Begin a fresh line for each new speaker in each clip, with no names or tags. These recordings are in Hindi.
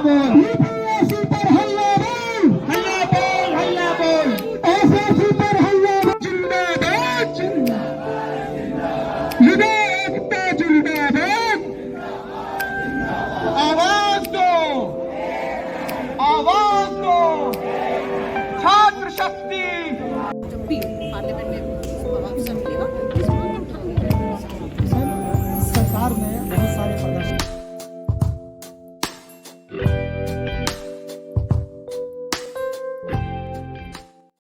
बोल, यूपीएससी पर हल्ला बोल, हल्ला बोल, एसएससी पर हल्ला बोल। जिंदाबाद जिंदाबाद, युवा एकता जिंदाबाद। आवाज दो, आवाज दो, छात्र शक्ति।
जब भी पार्लियामेंट में ऑप्शन मिलेगा इसको हम उठाएंगे।
सरकार में बहुत सारे प्रदर्शन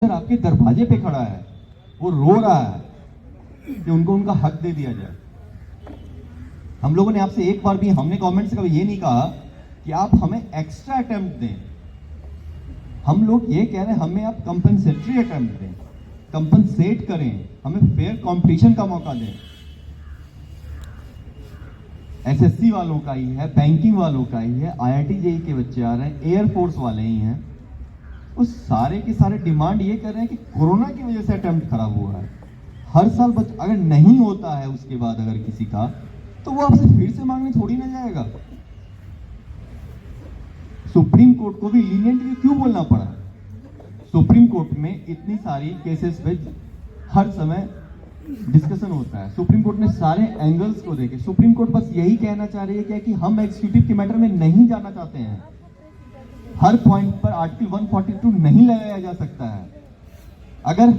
आपके दरवाजे पे खड़ा है, वो रो रहा है कि उनको उनका हक दे दिया जाए। हम लोगों ने आपसे एक बार भी, हमने गवर्नमेंट से कभी ये नहीं कहा कि आप हमें एक्स्ट्रा अटेम्प्ट दें। हम लोग ये कह रहे हैं हमें आप कंपनसेटरी अटेम्प्ट दें, कंपनसेट करें, हमें फेयर कंपटीशन का मौका दें। एसएससी वालों का ही है, बैंकिंग वालों का ही है, आईआईटी जेईई के बच्चे आ रहे हैं, एयरफोर्स वाले ही हैं। उस सारे के सारे डिमांड ये कर रहे हैं कि कोरोना की वजह से अटेम्प्ट खराब हुआ है। हर साल अगर नहीं होता है उसके बाद अगर किसी का, तो वो आपसे फिर से मांगने थोड़ी ना जाएगा। सुप्रीम कोर्ट को भी लीनियंट क्यों बोलना पड़ा? सुप्रीम कोर्ट में इतनी सारी केसेस पे हर समय डिस्कशन होता है। सुप्रीम कोर्ट ने सारे एंगल्स को देखे, सुप्रीम कोर्ट बस यही कहना चाह रही है क्या कि हम एग्जीक्यूटिव के मैटर में नहीं जाना चाहते हैं। हर पॉइंट पर आर्टिकल 142 नहीं लगाया जा सकता है। अगर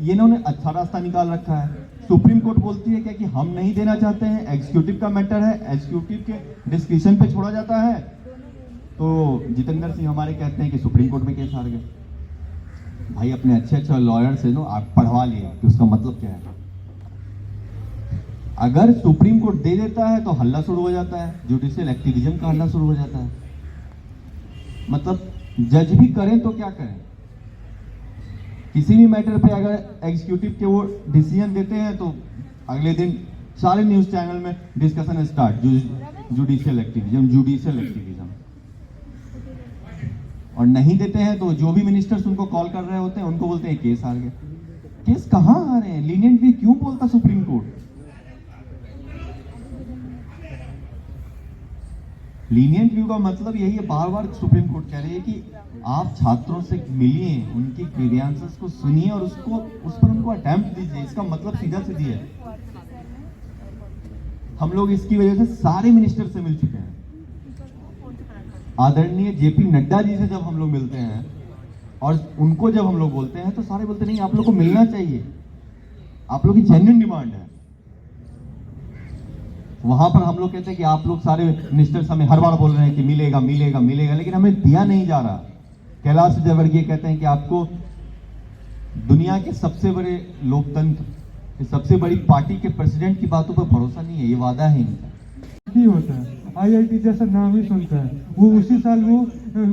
ये इन्होंने अच्छा रास्ता निकाल रखा है, सुप्रीम कोर्ट बोलती है क्या कि हम नहीं देना चाहते हैं, एग्जीक्यूटिव का मैटर है, एग्जीक्यूटिव के डिस्क्रिप्शन पे छोड़ा जाता है, तो जितेंद्र सिंह हमारे कहते हैं कि सुप्रीम कोर्ट में केस हार गए। भाई अपने अच्छे लॉयर से आप पढ़वा लिए कि उसका मतलब क्या है। अगर सुप्रीम कोर्ट दे देता है तो हल्ला शुरू हो जाता है, जुडिशियल एक्टिविज्म का हल्ला शुरू हो जाता है। मतलब जज भी करें तो क्या करें, किसी भी मैटर पे अगर एग्जीक्यूटिव के वो डिसीजन देते हैं तो अगले दिन सारे न्यूज चैनल में डिस्कशन स्टार्ट, जुडिशियल एक्टिविज्म। और नहीं देते हैं तो जो भी मिनिस्टर्स उनको कॉल कर रहे होते हैं उनको बोलते हैं केस हार गए। केस कहां आ रहे हैं? लीनियंट भी क्यों बोलता सुप्रीम कोर्ट? लीनियंट व्यू का मतलब यही है, बार बार सुप्रीम कोर्ट कह रही है कि आप छात्रों से मिलिए, उनकी ग्रीवियंसेस को सुनिए और उस पर उनको अटेम्प्ट दीजिए। इसका मतलब सीधा सीधी है। हम लोग इसकी वजह से सारे मिनिस्टर से मिल चुके हैं। आदरणीय जेपी नड्डा जी से जब हम लोग मिलते हैं और उनको जब हम लोग बोलते हैं तो सारे बोलते नहीं, आप लोग को मिलना चाहिए, आप लोग की जेन्युइन डिमांड है। वहां पर हम लोग कहते हैं कि आप लोग सारे मिनिस्टर्स हमें हर बार बोल रहे हैं कि मिलेगा मिलेगा मिलेगा, लेकिन हमें दिया नहीं जा रहा। कैलाश विजयवर्गीय कहते हैं कि आपको दुनिया के सबसे बड़े लोकतंत्र, सबसे बड़ी पार्टी के प्रेसिडेंट की बातों पर भरोसा नहीं है, ये वादा है इनका।
ही होता है। आईआईटी जैसा नाम ही सुनता है, वो उसी साल वो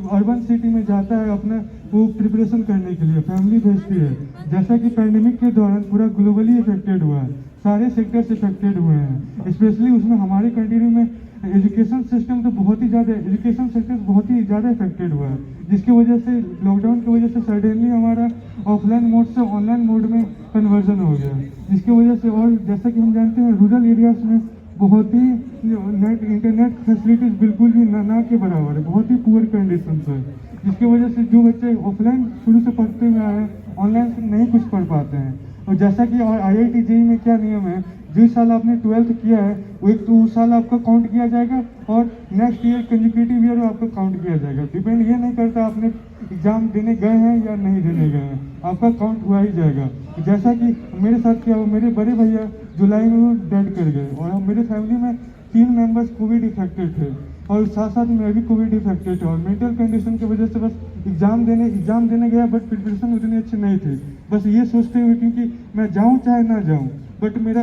अर्बन सिटी में जाता है अपना वो प्रिपरेशन करने के लिए, फैमिली भेजती है। जैसा कि पैंडेमिक के दौरान पूरा ग्लोबली इफेक्टेड हुआ है, सारे सेक्टर्स इफेक्टेड हुए हैं, स्पेशली उसमें हमारे कंट्री में एजुकेशन सिस्टम तो बहुत ही ज़्यादा, एजुकेशन सेक्टर बहुत ही ज़्यादा इफेक्टेड हुआ है, जिसकी वजह से लॉकडाउन की वजह से सडनली हमारा ऑफलाइन मोड से ऑनलाइन मोड में कन्वर्जन हो गया, जिसकी वजह से, और जैसा कि हम जानते हैं रूरल एरियाज में बहुत ही इंटरनेट फैसिलिटीज बिल्कुल भी ना के बराबर है, बहुत ही पुअर कंडीशन है, जिसकी वजह से जो बच्चे ऑफलाइन शुरू से पढ़ते हुए आए हैं ऑनलाइन से नहीं कुछ पढ़ पाते हैं। और जैसा कि आईआईटी जेईई में क्या नियम है, जिस साल आपने 12th किया है वो एक तो उस साल आपका काउंट किया जाएगा और नेक्स्ट ईयर कंसेक्यूटिव ईयर आपका काउंट किया जाएगा। डिपेंड ये नहीं करता आपने एग्जाम देने गए हैं या नहीं देने गए हैं, आपका काउंट हुआ ही जाएगा। जैसा कि मेरे साथ क्या हुआ, मेरे बड़े भैया जुलाई में वो डेड कर गए और मेरे फैमिली में 3 मेंबर्स कोविड इफेक्टेड थे और साथ साथ मैं भी कोविड इफेक्टेड था और मेंटल कंडीशन की वजह से बस एग्जाम देने गया, बट प्रिपरेशन उतनी अच्छी नहीं थी। बस ये सोचते हुए क्योंकि मैं जाऊँ चाहे ना जाऊँ बट मेरा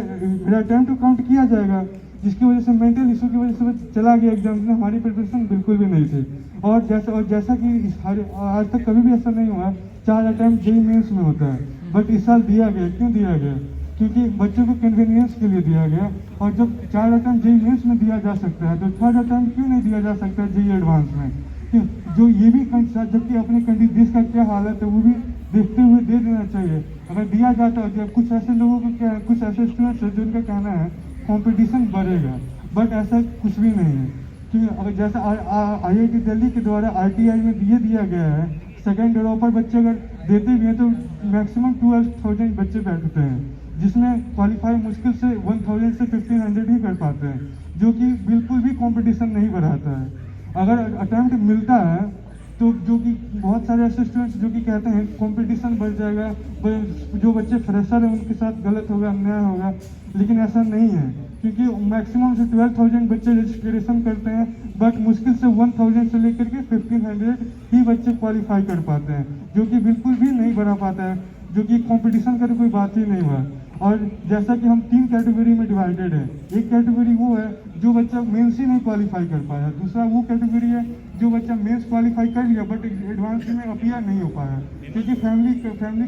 अटेम्प्ट काउंट किया जाएगा, जिसकी वजह से मेंटल इशू की वजह से बस चला गया एग्जाम में, हमारी प्रिपरेशन बिल्कुल भी नहीं थी। और जैसा कि आज तक कभी भी ऐसा नहीं हुआ, 4 अटेम्प्ट जेईई मेंस में होता है, बट इस साल दिया गया। क्यों दिया गया? क्योंकि बच्चों को कन्वीनियंस के लिए दिया गया। और जब 4 अटेम्प्ट जेईई मेंस में दिया जा सकता है तो 3rd अटेम्प्ट क्यों नहीं दिया जा सकता जेईई एडवांस में? जो ये भी जबकि अपने देश का क्या हालत है वो भी देखते हुए दे देना चाहिए। अगर दिया जाता है, जब कुछ ऐसे लोगों को क्या, कुछ ऐसे स्टूडेंट्स हैं जिनका कहना है कंपटीशन बढ़ेगा, बट ऐसा कुछ भी नहीं है। कि अगर जैसा IIT दिल्ली के द्वारा RTI में दिया गया है, सेकेंड ड्रॉपर बच्चे अगर देते भी हैं तो मैक्सिमम 12,000 बच्चे बैठते हैं, जिसमें क्वालिफाई मुश्किल से 1000 से 1500 ही कर पाते हैं, जो कि बिल्कुल भी कंपटीशन नहीं बढ़ाता है। अगर अटेम्प्ट मिलता है तो जो कि बहुत सारे ऐसे स्टूडेंट्स जो कि कहते हैं कंपटीशन बढ़ जाएगा, जो बच्चे फ्रेशर हैं उनके साथ गलत होगा, अन्याय होगा, लेकिन ऐसा नहीं है, क्योंकि मैक्सिमम से 12,000 बच्चे रजिस्ट्रेशन करते हैं, बट मुश्किल से 1000 से लेकर के 1500 ही बच्चे क्वालिफाई कर पाते हैं, जो कि बिल्कुल भी नहीं बढ़ा पाता है, जो कि कंपटीशन का तो कोई बात ही नहीं हुआ। और जैसा कि हम 3 कैटेगरी में डिवाइडेड है, एक कैटेगरी वो है जो बच्चा मेंस ही नहीं क्वालिफाई कर पाया, दूसरा वो कैटेगरी है जो बच्चा मेंस क्वालिफाई कर लिया बट एडवांस में अपीयर नहीं हो पाया, क्योंकि फैमिली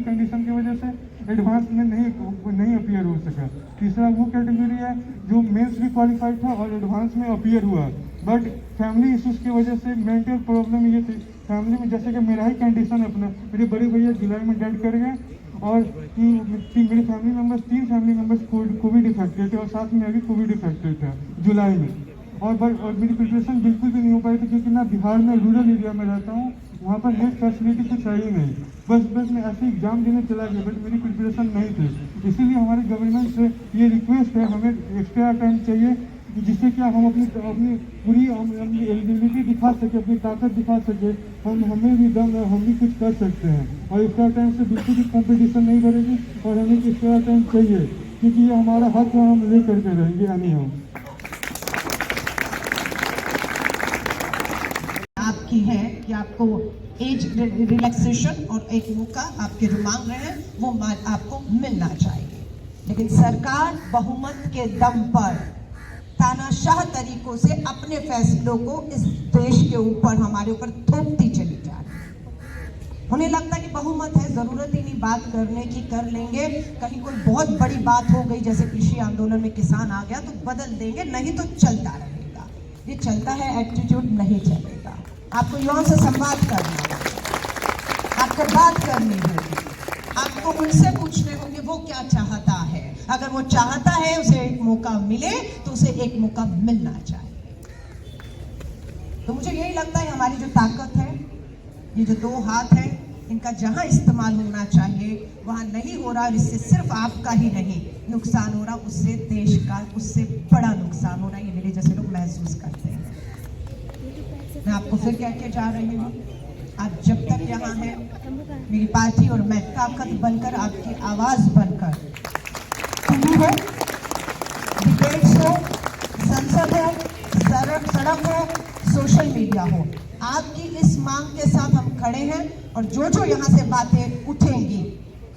कंडीशन की वजह से एडवांस में नहीं अपीयर हो सका। तीसरा वो कैटेगरी है जो मेंस भी क्वालिफाइड था और एडवांस में अपीयर हुआ, बट फैमिली इशूज़ की वजह से मेंटल प्रॉब्लम ये थी फैमिली में, जैसे कि मेरा ही कंडीशन अपना, मेरे बड़े भैया जुलाई में डेड कर गए और मेरे family members 3 family members Covid affected थे और साथ में अभी कोविड इफेक्टेड था जुलाई में, और मेरी प्रिपरेशन बिल्कुल भी नहीं हो पाई थी, क्योंकि मैं बिहार में रूरल एरिया में रहता हूँ, वहाँ पर नेट फैसिलिटी कुछ है ही नहीं, बस मैं ऐसे एग्जाम देने चला गया, बट मेरी प्रिपरेशन नहीं थी। इसीलिए हमारे गवर्नमेंट से ये रिक्वेस्ट है, हमें एक्स्ट्रा टाइम चाहिए, जिससे क्या हम अपनी पूरी एलिजिबिलिटी दिखा सके, अपनी ताकत दिखा सके, हमें भी दम है, हम भी कुछ कर सकते हैं, और एक्स्ट्रा टाइम से बिल्कुल भी कंपटीशन नहीं बढ़ेगी और हमें एक्स्ट्रा टाइम चाहिए, क्योंकि ये हमारा हक है, हम ले करके रहेंगे यानी हम।
आपकी है कि आपको एज रिलैक्सेशन और एक मौका आपके जो मांग रहे हैं वो आपको मिलना चाहिए, लेकिन सरकार बहुमत के दम पर तानाशाह तरीकों से अपने फैसलों को इस देश के ऊपर, हमारे ऊपर थोपती चली जा रही है। उन्हें लगता है कि बहुमत है, जरूरत ही नहीं बात करने की, कर लेंगे, कहीं कोई बहुत बड़ी बात हो गई जैसे कृषि आंदोलन में किसान आ गया तो बदल देंगे, नहीं तो चलता रहेगा। ये चलता है एटीट्यूड नहीं चलेगा। आपको युवाओं से संवाद करना होगा, आपको बात करनी होगी, आपको उनसे पूछने होंगे वो क्या चाहता है। अगर वो चाहता है उसे एक मौका मिले तो उसे एक मौका मिलना चाहिए। तो मुझे यही लगता है हमारी जो ताकत है, ये जो 2 हाथ है, इनका जहां इस्तेमाल होना चाहिए वहां नहीं हो रहा, इससे सिर्फ आपका ही नहीं नुकसान हो रहा, उससे देश का उससे बड़ा नुकसान हो रहा है, ये मेरे जैसे लोग महसूस करते हैं। मैं आपको फिर कह के जा रही हूँ, आप जब तक यहाँ हैं, मेरी पार्टी और मैं ताकत बनकर, आपकी आवाज बनकर, टीवी हो, डिबेट्स हो, संसद हो, सड़क हो, सोशल मीडिया हो, आपकी इस मांग के साथ हम खड़े हैं। और जो यहाँ से बातें उठेंगी,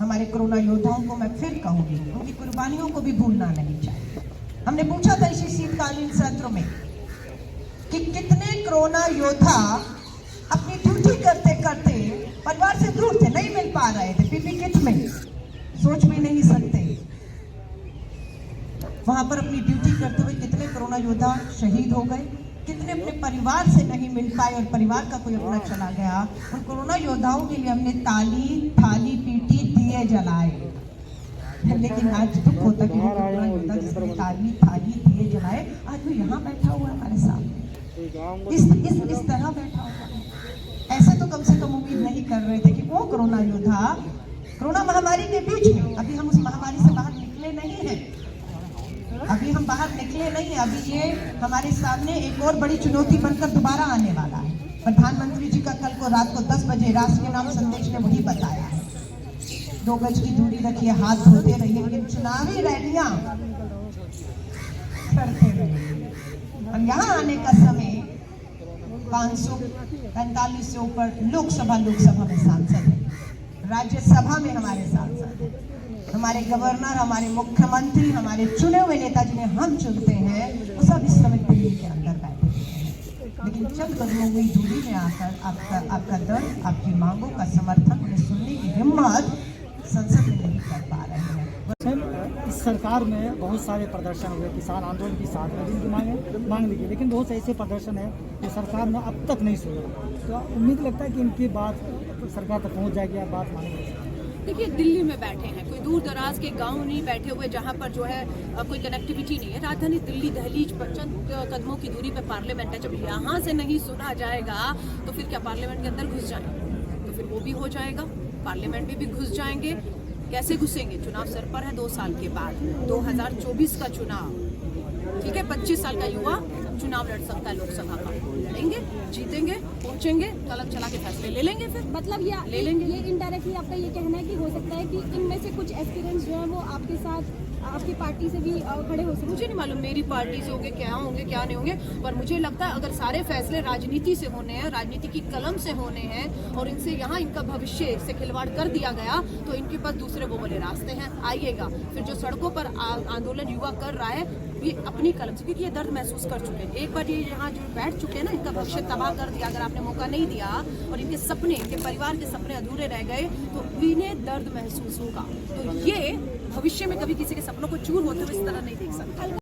हमारे कोरोना योद्धाओं को मैं फिर कहूंगी, उनकी कुर्बानियों को भी भूलना नहीं चाहिए। हमने पूछा था इसी शीतकालीन सत्र में कि कितने कोरोना योद्धा अपनी ड्यूटी करते करते परिवार से दूर थे, नहीं मिल पा रहे थे, पीपी किट में, सोच भी नहीं सकते, वहां पर अपनी ड्यूटी करते हुए कितने कोरोना योद्धा शहीद हो गए, कितने अपने परिवार से नहीं मिल पाए और परिवार का कोई अपना चला गया। उन कोरोना योद्धाओं के लिए हमने ताली, थाली पीटी, दिए जलाए, लेकिन आज दुख होता कि वो कोरोना योद्धा जिसने ताली, थाली, दिए जलाए, आज वो यहाँ बैठा हुआ है हमारे सामने, इस तरह बैठा हुआ है। ऐसे तो कम से कम उम्मीद नहीं कर रहे थे कि वो कोरोना योद्धा कोरोना महामारी के बीच में, अभी हम उस महामारी से बाहर निकले नहीं हैं, अभी हम बाहर निकले नहीं हैं, अभी ये हमारे सामने एक और बड़ी चुनौती बनकर दोबारा आने वाला है। प्रधानमंत्री जी का कल को रात को 10 बजे राष्ट्र के नाम संदेश ने वही बताया है, 2 गज की दूरी रखिए, हाथ धोते रहिए, लेकिन चुनावी रैलियां करते रहिए। और यहाँ आने का समय 545 से ऊपर लोकसभा में सांसद है, राज्यसभा में हमारे सांसद हैं, हमारे गवर्नर, हमारे मुख्यमंत्री, हमारे चुने हुए नेता जिन्हें हम चुनते हैं, वो सब इस समय दिल्ली के अंदर बैठे हैं। लेकिन चंद कदमों हुई दूरी में आकर आपका दर्द, आपकी मांगों का समर्थन, उन्हें सुनने की हिम्मत संसद में नहीं कर पा रहे हैं।
इस सरकार में बहुत सारे प्रदर्शन हुए, किसान आंदोलन की 7 दिन की मांग ली गई, लेकिन बहुत से ऐसे प्रदर्शन है जो सरकार ने अब तक नहीं सुना। तो उम्मीद लगता है कि इनकी बात सरकार तक पहुंच जाएगी, आप बात मानेंगे।
देखिए दिल्ली में बैठे हैं, कोई दूर दराज के गांव नहीं बैठे हुए जहां पर जो है कोई कनेक्टिविटी नहीं है। राजधानी दिल्ली दहलीज पर चंद कदमों की दूरी पे पार्लियामेंट है। जब यहाँ से नहीं सुना जाएगा तो फिर क्या पार्लियामेंट के अंदर घुस जाएंगे? तो फिर वो भी हो जाएगा, पार्लियामेंट में भी घुस जाएंगे। कैसे घुसेंगे? चुनाव सर पर है 2 साल के बाद, 2024 का चुनाव, ठीक है। 25 साल का युवा चुनाव लड़ सकता है लोकसभा का, लड़ेंगे, जीतेंगे, पहुंचेंगे, कलम चला के फैसले ले लेंगे। फिर
मतलब
ले लेंगे।
ये इनडायरेक्टली आपका ये कहना है कि हो सकता है कि इनमें से कुछ एस्पिरेंट्स जो है वो आपके साथ आपकी पार्टी से भी खड़े हो सकते हैं।
मुझे नहीं मालूम मेरी पार्टी से होंगे, क्या होंगे क्या नहीं होंगे, पर मुझे लगता है अगर सारे फैसले राजनीति से होने हैं, राजनीति की कलम से होने हैं और इनसे यहाँ इनका भविष्य से खिलवाड़ कर दिया गया तो इनके पास दूसरे वो वाले रास्ते हैं। आइएगा फिर जो सड़कों पर आंदोलन युवा कर रहा है ये अपनी कलम से, क्योंकि ये दर्द महसूस कर चुके हैं। एक बार ये यहाँ जो बैठ चुके हैं ना, इनका भविष्य तबाह कर दिया अगर आपने मौका नहीं दिया और इनके सपने, इनके परिवार के सपने अधूरे रह गए तो इन्हें दर्द महसूस होगा। तो ये भविष्य में कभी किसी के सपनों को चूर होते हुए इस तरह नहीं देख सकता।